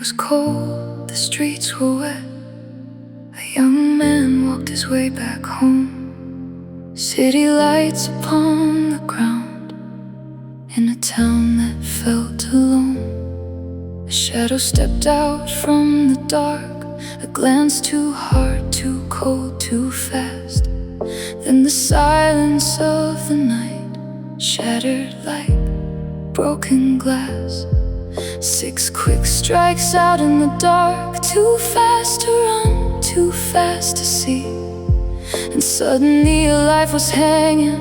was cold, the streets were wet. A young man walked his way back home. City lights upon the ground, in a town that felt alone. A shadow stepped out from the dark, a glance too hard, too cold, too fast. Then the silence of the night shattered like broken glass. 6 quick strikes out in the dark, too fast to run, too fast to see. And suddenly your life was hanging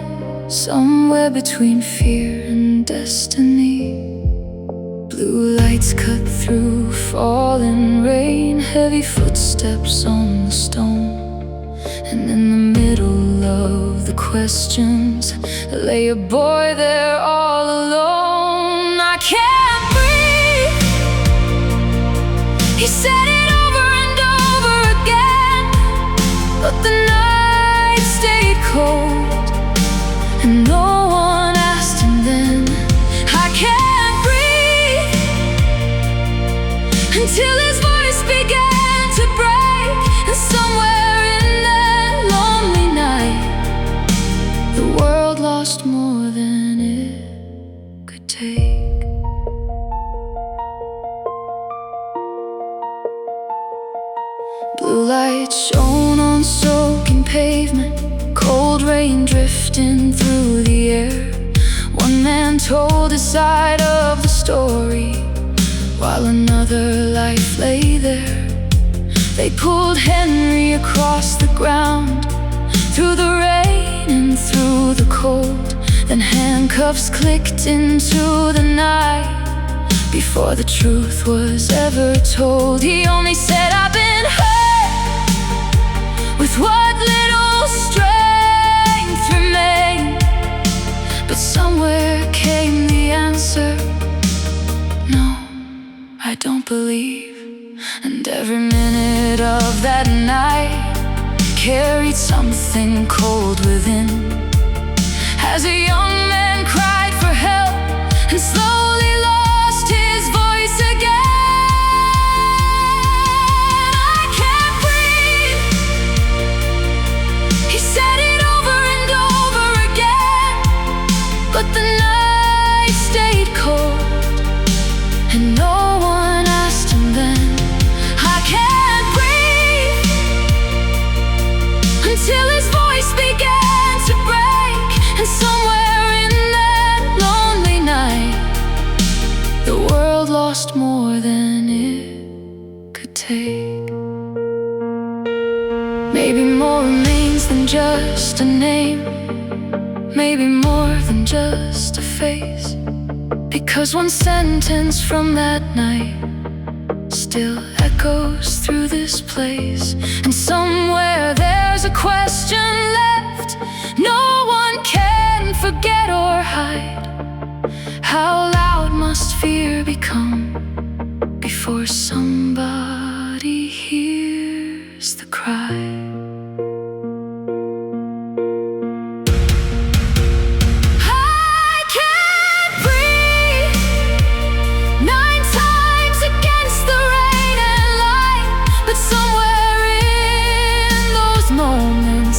somewhere between fear and destiny. Blue lights cut through falling rain, heavy footsteps on the stone. And in the middle of the questions lay a boy there all alone. I can't breathe, he said it over and over again. But the night stayed cold, and no one asked him then. I can't breathe until his voice began to break. And somewhere in that lonely night, the world lost more than it could take. Blue lights shone on soaking pavement, cold rain drifting through the air. One man told his side of the story, while another life lay there. They pulled Henry across the ground, through the rain and through the cold. Then handcuffs clicked into the night, before the truth was ever told. He only said, I've been hurt with what little strength remained. But somewhere came the answer, no, I don't believe. And every minute of that night carried something cold within, as a young man cried for help and slowly lost his voice again. I can't breathe, he said it over and over again. But the night stayed cold, and no one asked him then. I can't breathe until his voice began to break. And somewhere in that lonely night, the world lost more than it could take. Maybe more remains than just a name, maybe more than just a face. Because one sentence from that night still echoes through this place. And somewhere there's a question left no one can forget or hide. How loud must fear become before somebody hears the cry?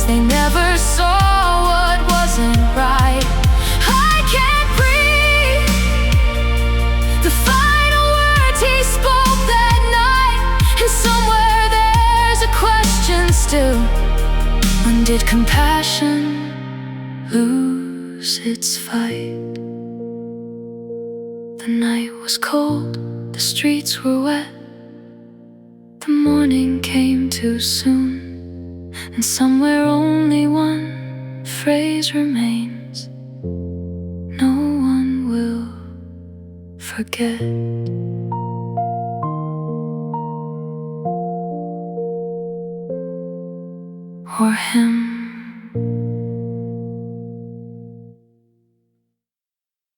They never saw what wasn't right. I can't breathe the final words he spoke that night. And somewhere there's a question still, when did compassion lose its fight? The night was cold, the streets were wet. The morning came too soon, and somewhere only one phrase remains, no one will forget. Or him.